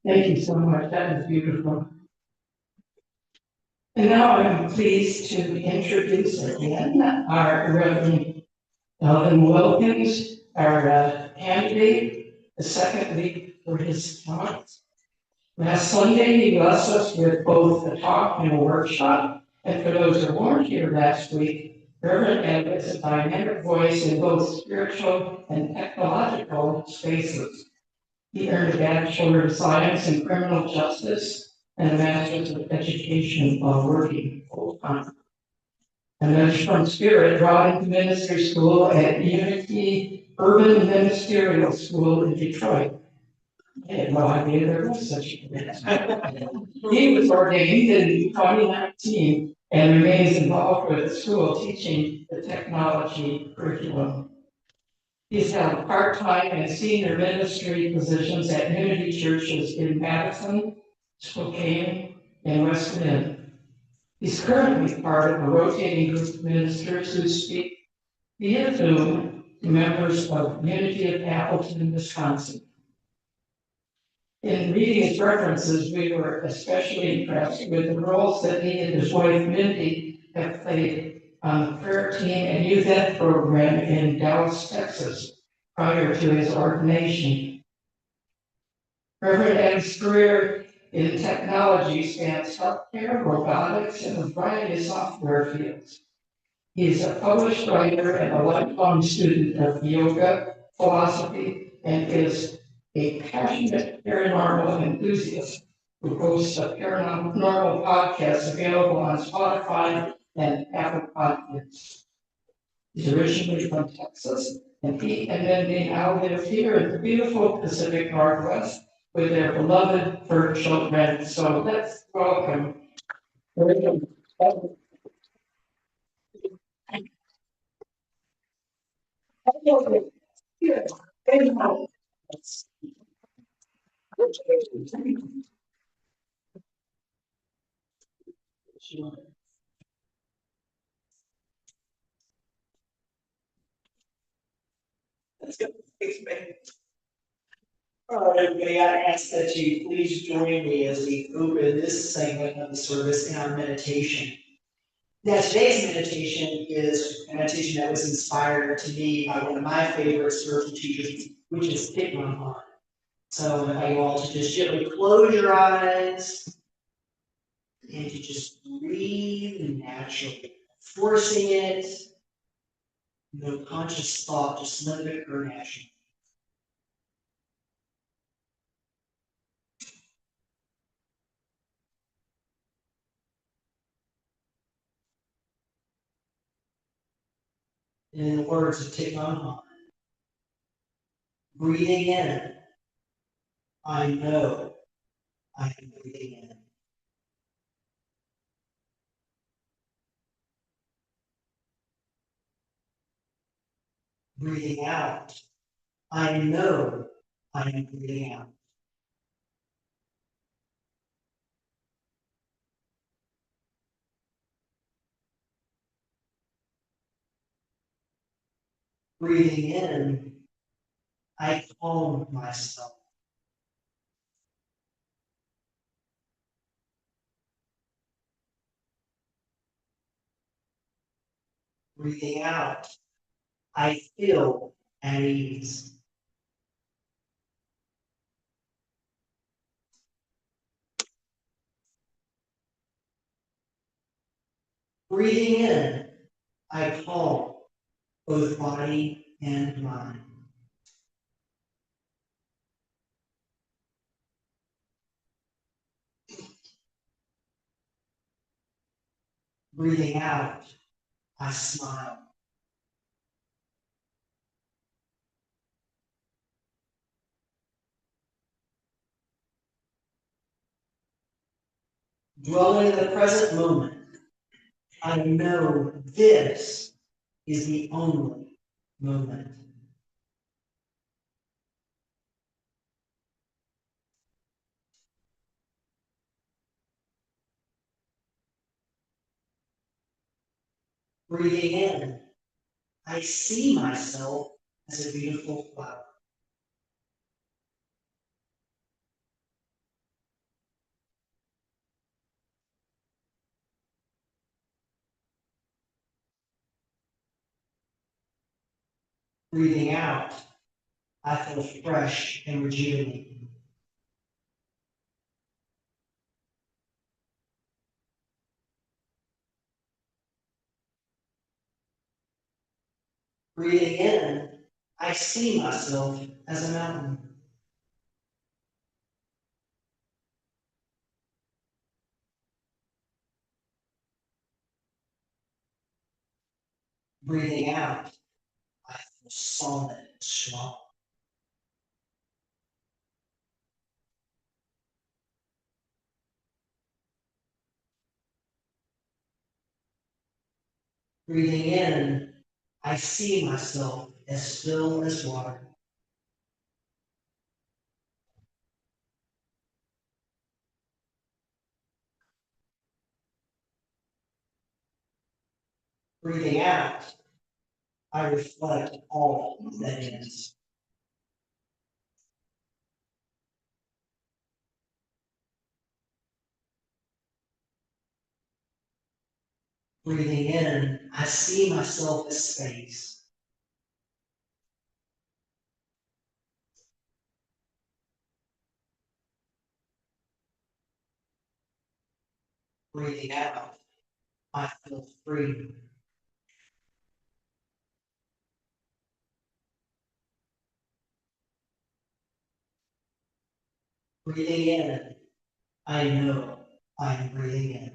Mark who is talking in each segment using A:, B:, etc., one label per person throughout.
A: Thank you so much. That is beautiful. And now I'm pleased to introduce again our Reverend Evin Wilkins, our candidate, the second week for his talk. Last Sunday, he blessed us with both a talk and a workshop. And for those who weren't here last week, Reverend Ed is a dynamic voice in both spiritual and technological spaces. He earned a Bachelor of Science in Criminal Justice and a Master's of Education while working full-time. And then from Spirit, brought into ministry school at Unity Urban Ministerial School in Detroit. I had no idea there was such a thing. He was ordained in 2019 and remains involved with the school teaching the technology curriculum. He's held part-time and senior ministry positions at Unity churches in Madison, Spokane, and West Bend. He's currently part of a rotating group of ministers who speak via Zoom to members of Unity of Appleton, Wisconsin. In reading his references, we were especially impressed with the roles that he and his wife Mindy have played on the prayer team and youth ed program in Dallas, Texas, prior to his ordination. Reverend Ed's career in technology spans healthcare, robotics, and a variety of software fields. He is a published writer and a lifelong student of yoga, philosophy, and is a passionate paranormal enthusiast who hosts a paranormal podcast available on Spotify and Apple Podcasts. He's originally from Texas, and he and Mindy now live here in the beautiful Pacific Northwest with their beloved fur children. So let's welcome. Let's go.
B: All right, everybody, I ask that you please join me as we open this segment of the service in our meditation. Now, today's meditation is a meditation that was inspired to me by one of my favorite spiritual teachers, which is Thich Nhat Hanh. So I invite you all to just gently close your eyes and to just breathe naturally, forcing it, no conscious thought, just let it occur naturally. In the words of Thich Nhat Hanh, breathing in, I know I am breathing in. Breathing out, I know I am breathing out. Breathing in, I calm myself. Breathing out, I feel at ease. Breathing in, I calm both body and mind. Breathing out, I smile. Dwelling in the present moment, I know this is the only moment. Breathing in, I see myself as a beautiful flower. Breathing out, I feel fresh and rejuvenated. Breathing in, I see myself as a mountain. Breathing out, I feel solid and strong. Breathing in, I see myself as still as water. Breathing out, I reflect all that is. Breathing in, I see myself as space. Breathing out, I feel free. Breathing in, I know I am breathing in.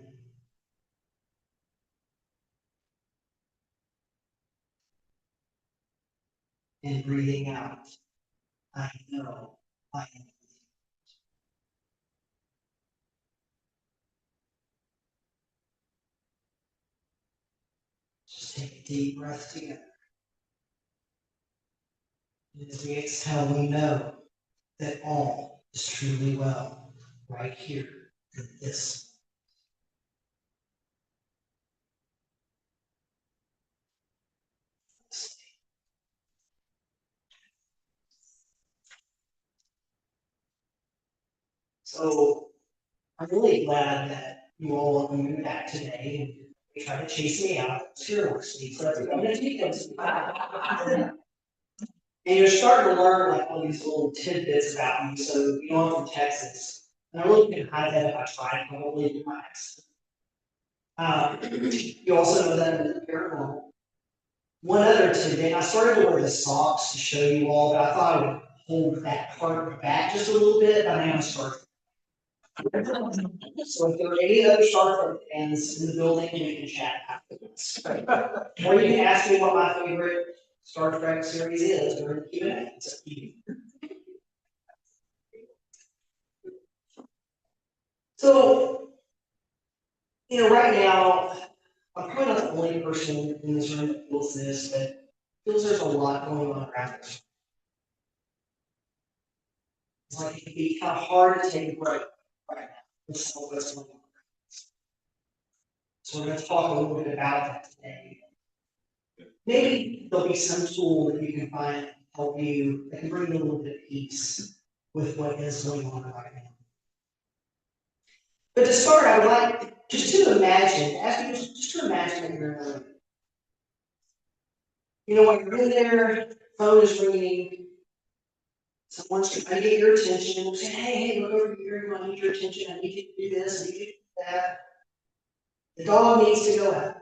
B: And breathing out, I know I am. Just take a deep breath together. And as we exhale, we know that all is truly well right here in this. So I'm really glad that you all welcomed me back today. And you tried to chase me out. Seriously, so I'm going to take those. And you're starting to learn like all these little tidbits about me. So you know I'm from Texas, and I really can hide that if I tried. Probably do my accent. You also know that I'm in the paranormal. One other tidbit, I started to wear the socks to show you all, but I thought I would hold that part back just a little bit, but I am starting. So if there are any other Star Trek fans in the building, we can chat afterwards. Or you can ask me what my favorite Star Trek series is during the Q&A. It's up to you. So, right now, I'm probably not the only person in this room that feels this, but feels there's a lot going on around us. It's like it can be kind of hard to take a break right now with some of what's going on. So we're going to talk a little bit about that today. Maybe there'll be some tool that you can find to help you that can bring you a little bit of peace with what is going on right now. But to start, I would like just to imagine, ask you just to imagine that you're in a room. When you're in there, phone is ringing, someone's trying to get your attention, and saying, hey, look over here, I need your attention, I need you to do this, I need you to do that. The dog needs to go out.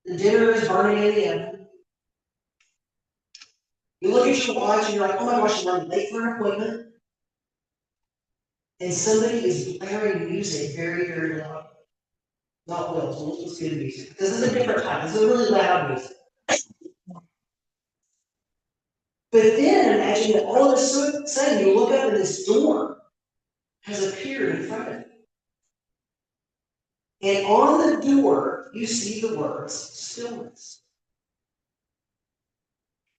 B: The dinner is burning in the oven. You look at your watch and you're like, oh my gosh, I'm running late for an appointment. And somebody is blaring music very, very loud. Not well, so let's good music. This is a different type. This is really loud music. But then imagine that all of a sudden you look up and this door has appeared in front of you. And on the door, you see the words stillness.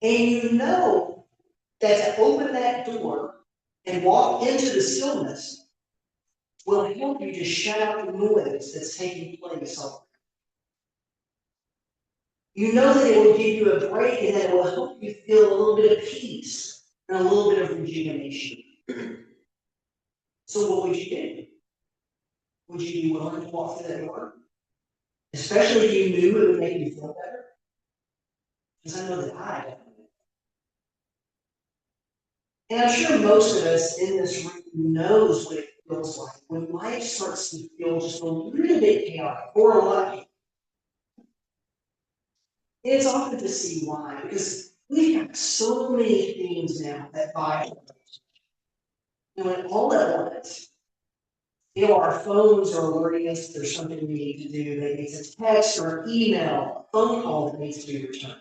B: And you know that to open that door and walk into the stillness will help you to shut out the noise that's taking place on. You know that it will give you a break and that it will help you feel a little bit of peace and a little bit of rejuvenation. So what would you do? Would you be willing to walk through that door? Especially if you knew it would make you feel better. because I know that I don't. And I'm sure most of us in this room knows what it feels like when life starts to feel just a little bit chaotic or alive. And it's often to see why, because we have so many things now that vie for attention. And all at once, our phones are alerting us there's something we need to do. Maybe it's a text or an email, a phone call that needs to be returned.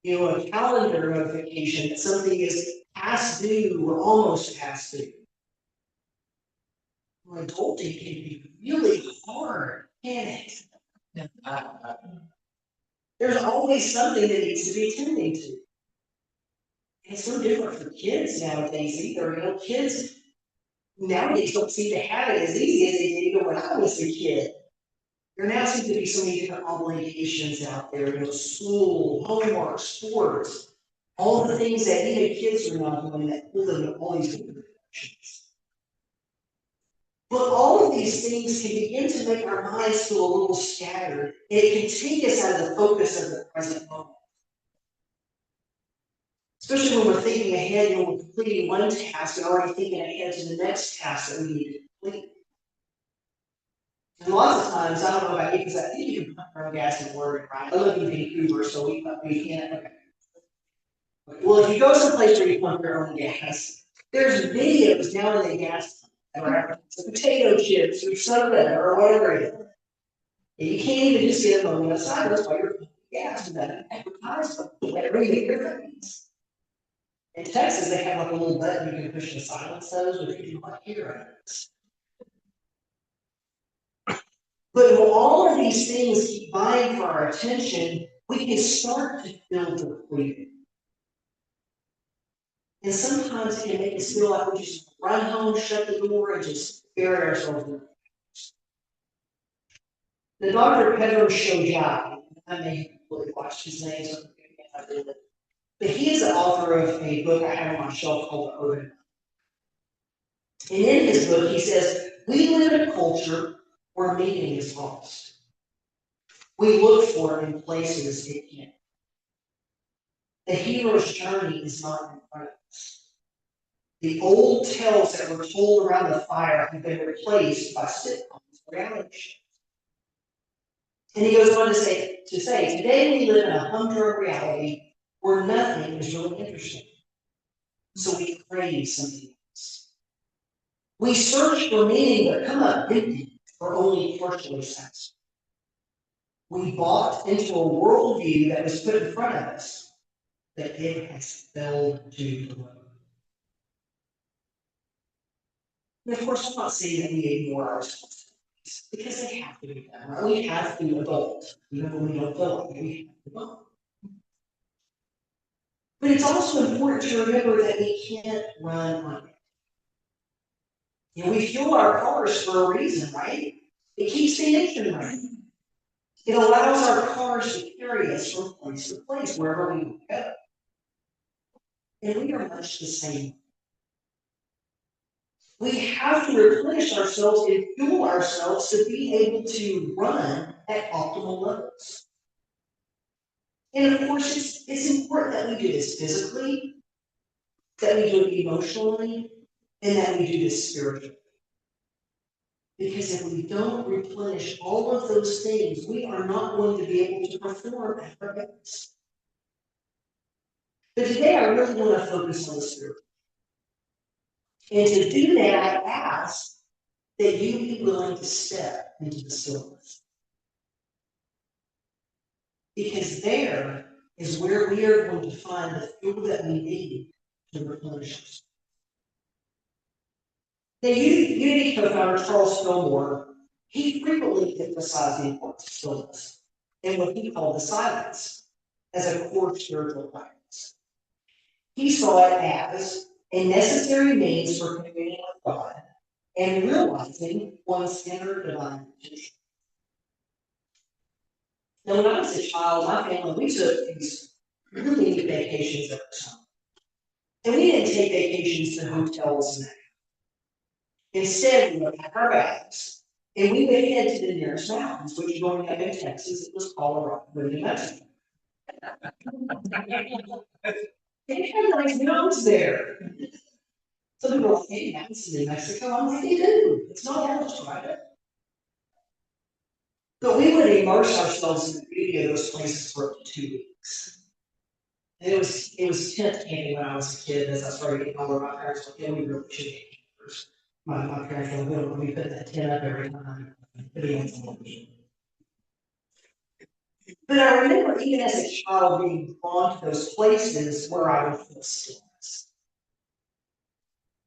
B: A calendar notification that something is past due or almost past due. Well, adulting can be really hard, can it? There's always something that needs to be tending to. It's no different for kids nowadays either. Kids nowadays don't seem to have it as easy as they did even when I was a kid. There now seems to be so many different obligations out there, school, homework, sports, all the things that even kids are now doing that pull them in all these different directions. But all of these things can begin to make our minds feel a little scattered. And it can take us out of the focus of the present moment. Especially when we're thinking ahead, when we're completing one task and already thinking ahead to the next task that we need to complete. And lots of times, I don't know about you, because I think you can pump your own gas in Oregon, right? I live in Vancouver, so we can't. Okay. Well, if you go someplace where you pump your own gas, there's videos now in the gas pump, potato chips or soda or whatever it is. And you can't even just get a moment of silence while you're pumping gas and that advertisement, whatever you get your things. In Texas, they have like a little button you can push to silence those, but you can like hear it. But when all of these things keep vying for our attention, we can start to feel depleted. And sometimes it can make us feel like we just run home, shut the door, and just bury ourselves in the house. The Dr. Pedro Shojai, I may have really watched his name, so I did it. But he is the author of a book I have on my shelf called The Urban. And in his book, he says, we live in a culture where meaning is lost. We look for it in places it can't. The hero's journey is not in front of us. The old tales that were told around the fire have been replaced by sitcoms, reality shows. And he goes on to say, today we live in a humdrum reality where nothing is really interesting. So we crave something else. We search for meaning but come up empty or only partially satisfied. We bought into a worldview that was put in front of us, that it has failed to deliver. And of course, I'm not saying that we ignore our responsibilities, because they have to be done, right? We have to adult, even when we don't feel like we have to adult. But it's also important to remember that we can't run on it. We fuel our cars for a reason, right? It keeps the engine running. It allows our cars to carry us from place to place, wherever we go. And we are much the same. We have to replenish ourselves and fuel ourselves to be able to run at optimal levels. And of course, it's important that we do this physically, that we do it emotionally, and that we do this spiritually. Because if we don't replenish all of those things, we are not going to be able to perform at our best. But today I really want to focus on the spirit. And to do that, I ask that you be willing to step into the stillness. Because there is where we are going to find the fuel that we need to replenish us. The Unity co-founder Charles Fillmore, he frequently emphasized the importance of stillness and what he called the silence as a core spiritual practice. He saw it as a necessary means for communion with God and realizing one's inner divine potential. Now, when I was a child, my family, we took these really neat vacations every summer. And we didn't take vacations to hotels and that. Instead, we would pack our bags and we would head to the nearest mountains, which growing up in Texas, it was Colorado, New Mexico. They have nice mountains there. Some people are like, hey, mountains in New Mexico. I'm like, they do. It's not hard to try it. But we would immerse ourselves in the beauty of those places for up to 2 weeks. And it was tent camping when I was a kid. As I started getting older, my parents were like, yeah, we really should get campers. My parents were like, we put that tent up every time. But I remember even as a child being drawn to those places where I would feel stillness.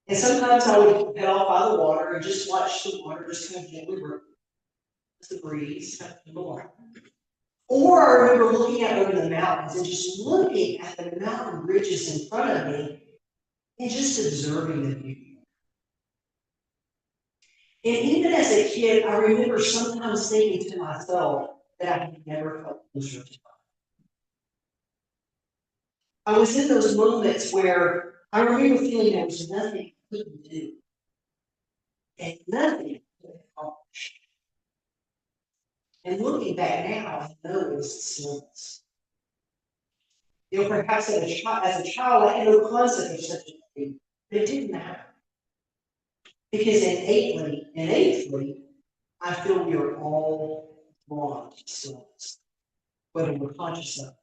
B: And sometimes I would head off by the water and just watch the water just kind of gently ripple as the breeze kind of came along. Or I remember looking out over the mountains and just looking at the mountain ridges in front of me and just observing the beauty. And even as a kid, I remember sometimes thinking to myself that I had never felt closer to God. I was in those moments where I remember feeling there was nothing I couldn't do and nothing I could accomplish. And looking back now, I know it was stillness. Perhaps as a child, I had no concept of such a thing, but it didn't matter. Because innately, I feel we are all drawn to stillness, whether we're conscious of it.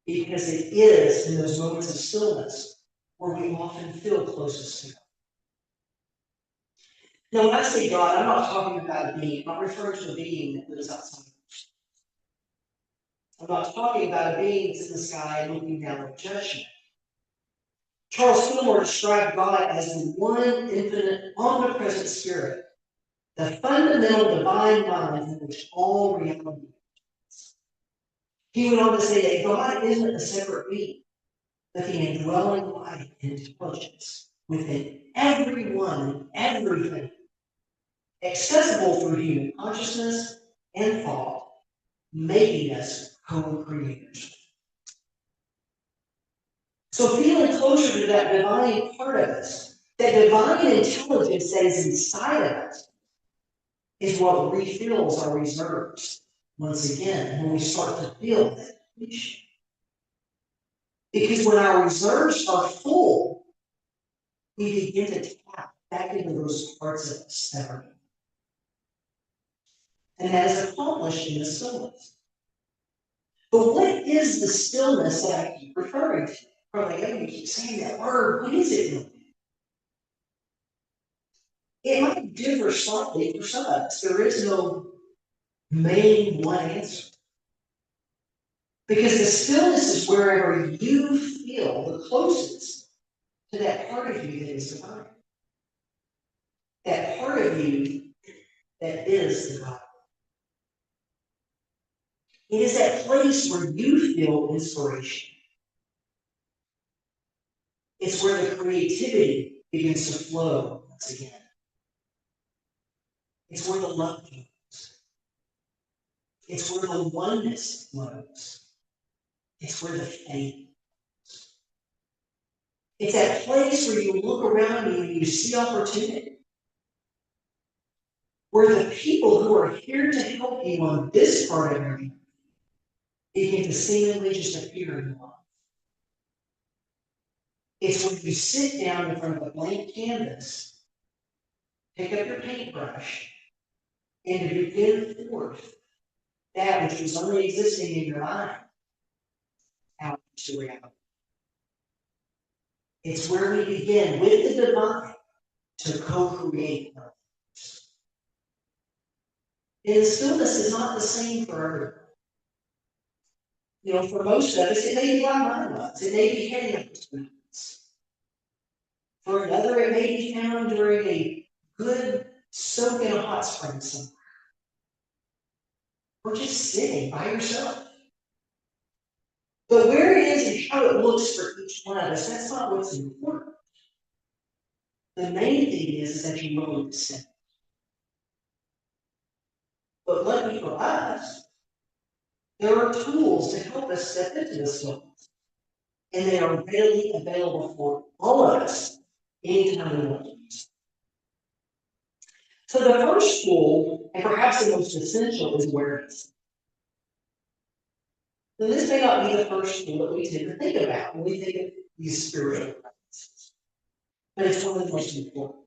B: Because it is in those moments of stillness where we often feel closest to God. Now, when I say God, I'm not talking about a being. I'm not referring to a being that lives outside. I'm not talking about a being that's in the sky looking down with judgment. Charles Fillmore described God as the one infinite, omnipresent spirit, the fundamental divine mind in which all reality is. He went on to say that God isn't a separate being, but the indwelling light and intelligence within everyone and everything, accessible through human consciousness and thought, making us co-creators. So feeling closer to that divine part of us, that divine intelligence that is inside of us, is what refills our reserves once again when we start to feel that depletion. Because when our reserves are full, we begin to tap back into those parts of us that are. And that is accomplished in the stillness. But what is the stillness that I keep referring to? Probably you keep saying that word. What is it really? It might differ slightly for some of us. There is no main one answer. Because the stillness is wherever you feel the closest to that part of you that is divine. That part of you that is the God. It is that place where you feel inspiration. It's where the creativity begins to flow once again. It's where the love flows. It's where the oneness flows. It's where the faith flows. It's that place where you look around you and you see opportunity. Where the people who are here to help you on this part of your life begin to seemingly just appear in your life. It's when you sit down in front of a blank canvas, pick up your paintbrush, and to begin forth that which was only existing in your mind out into reality. It's where we begin with the divine to co-create our lives. And the stillness is not the same for everyone. For most of us, it may be like mine was. It may be heading up to mountains. For another, it may be found during a good soak in a hot spring somewhere. Or just sitting by yourself. But where it is and how it looks for each one of us, that's not what's important. The main thing is that you're willing to sit. But lucky for us, there are tools to help us step into this stillness. And they are readily available for all of us anytime we want to use. So the first tool, and perhaps the most essential, is awareness. then this may not be the first tool that we tend to think about when we think of these spiritual practices. But it's one of the most important.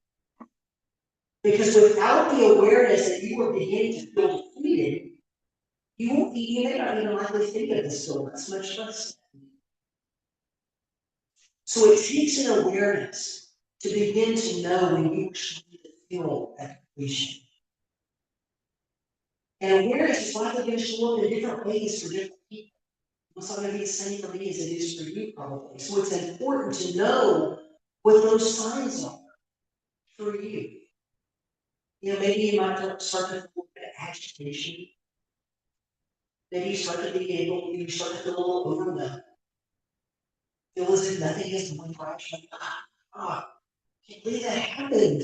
B: Because without the awareness that you are beginning to feel depleted, you may not even likely think of the stillness, much less. So it takes an awareness to begin to know when you actually feel that completion. And awareness is likely going to show up in different ways for different people. It's not going to be the same for me as it is for you, probably. So it's important to know what those signs are for you. You know, maybe you might start to feel agitation. Maybe you start to you start to feel a little overwhelmed. Feel as if nothing is going right. I can't believe that happened.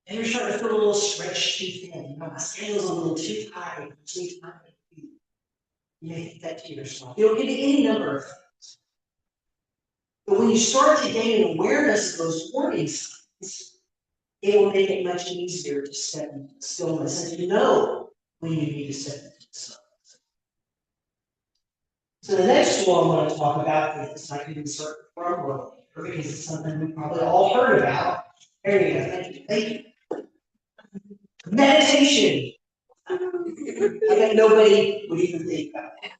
B: And you're starting to feel a little stretched too thin. You know, my schedule's a little too tight. Too tight. You may think that to yourself. It'll give you any number of things. But when you start to gain an awareness of those warning signs, it will make it much easier to step into stillness and to know when you need to step into stillness. So the next tool I want to talk about is I can insert the drum roll here because it's something we probably all heard about. There you go. Thank you. Thank you. Meditation. I bet nobody would even think about it.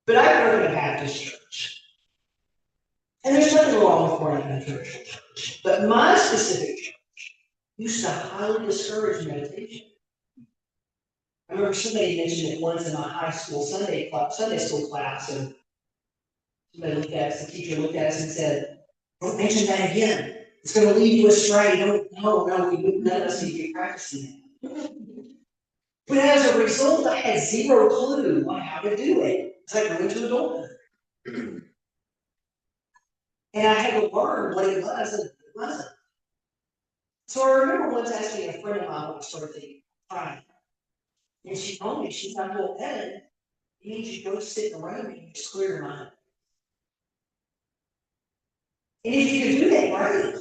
B: But I grew up in a Baptist church. And there's nothing wrong with going to a traditional church. But my specific church used to highly discourage meditation. I remember somebody mentioned it once in my high school Sunday school class, and somebody looked at us, the teacher looked at us and said, "Don't mention that again. It's going to lead you astray. No, none of us need to be practicing that." But as a result, I had zero clue on how to do it as I grew into adulthood. And I had to learn what it was and what it wasn't. So I remember once asking a friend of mine what sort of thing trying. And she told me, she's like, "Well, Ed, you need to go sit in the room and you just clear your mind. And if you can do that, great.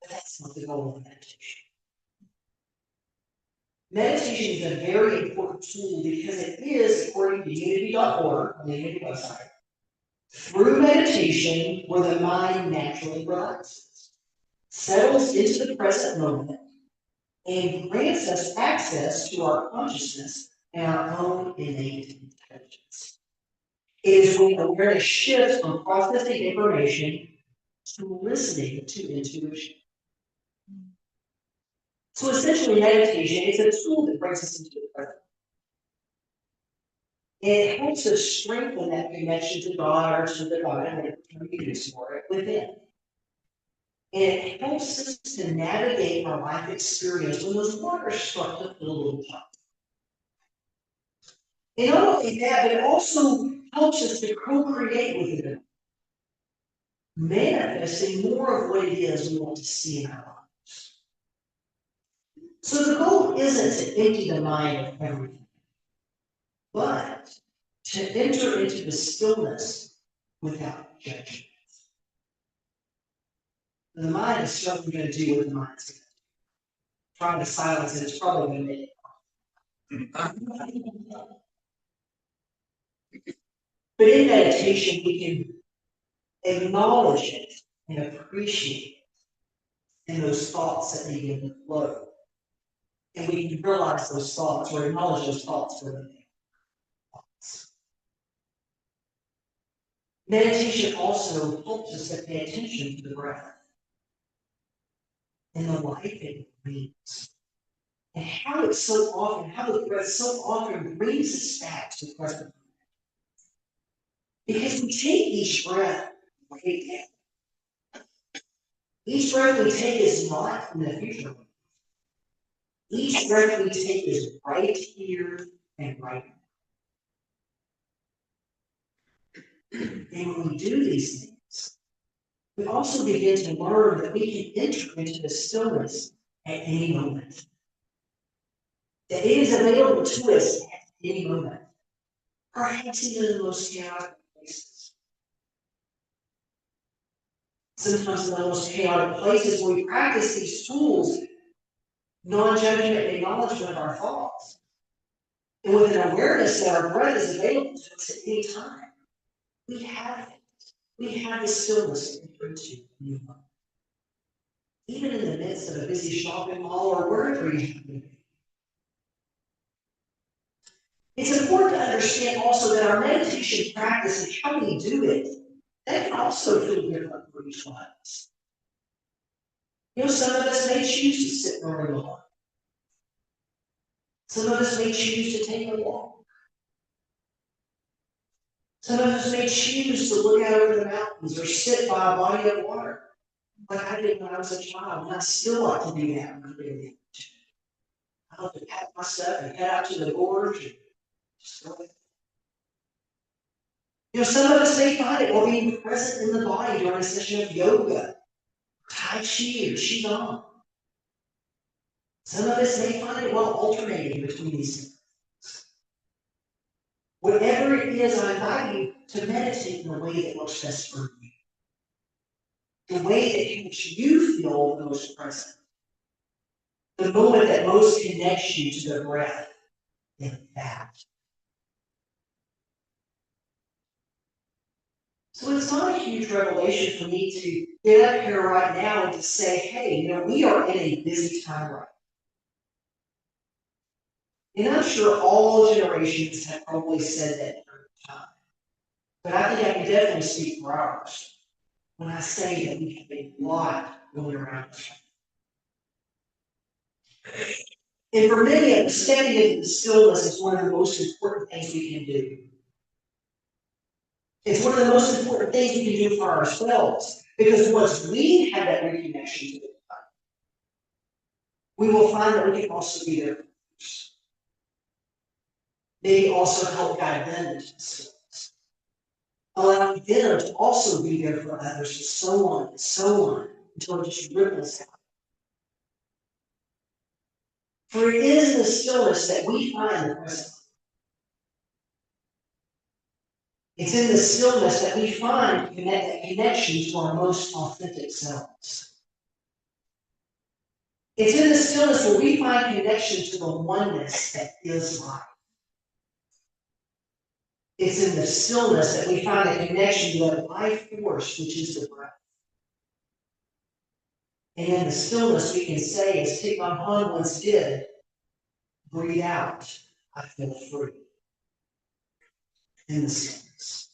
B: But that's not the goal of meditation. Meditation is a very important tool because it is, according to unity.org, on the Unity website, through meditation where the mind naturally relaxes, settles into the present moment, and grants us access to our consciousness and our own innate intelligence. It is when awareness shifts from processing information to listening to intuition. So essentially, meditation is a tool that brings us into the present. And it helps us strengthen that connection to God or to the divine, whatever term you use for it, within. And it helps us to navigate our life experience when those waters start to feel a little tough. And not only that, but it also helps us to co-create with it, manifesting more of what it is we want to see in our lives. So the goal isn't to empty the mind of everything, but to enter into the stillness without judgment. The mind is certainly going to do what the mind's going to do. Trying to silence it is probably going to make it. But in meditation, we can acknowledge it and appreciate it and those thoughts that begin to flow. And we can realize those thoughts or acknowledge those thoughts for them. Meditation also helps us to pay attention to the breath and the life it brings. And how the breath so often brings us back to the present moment. Because we take each breath way down. Each breath we take is not in the future. Each breath we take is right here and right now. And when we do these things, we also begin to learn that we can enter into the stillness at any moment. That it is available to us at any moment. Perhaps even in the most chaotic places. Sometimes in the most chaotic places where we practice these tools, non-judgment acknowledgement of our thoughts, and with an awareness that our breath is available to us at any time. We have it. We have the stillness that we bring to you. Even in the midst of a busy shopping mall or wherever you happen to be. It's important to understand also that our meditation practice and how we do it, that can also feel different for each one of us. Some of us may choose to sit in our lawn. Some of us may choose to take a walk. Some of us may choose to look out over the mountains or sit by a body of water, like I did when I was a child, and I still like to do that when I'm doing it. I love to pat myself and head out to the gorge and just go. Some of us may find it while being present in the body during a session of yoga, Tai Chi, or Qigong. Some of us may find it while alternating between these things. Whatever it is, I invite you to meditate in the way that works best for you. The way that makes you feel the most present. The moment that most connects you to the breath. In that. So it's not a huge revelation for me to get up here right now and to say, hey, we are in a busy time right now. And I'm sure all generations have probably said that during the time. But I think I can definitely speak for ours when I say that we have a lot going around us. And for many of us, stepping into the stillness is one of the most important things we can do. It's one of the most important things we can do for ourselves. Because once we have that reconnection to it, we will find that we can also be there for others. Maybe also help guide them into the stillness. Allowing them to also be there for others, and so on, until it just ripples out. For it is in the stillness that we find the present. It's in the stillness that we find that connection to our most authentic selves. It's in the stillness where we find connection to the oneness that is life. It's in the stillness that we find a connection to the life force, which is the breath. And in the stillness, we can say, as Thich Nhat Hanh once did, breathe out, I feel free. In the stillness.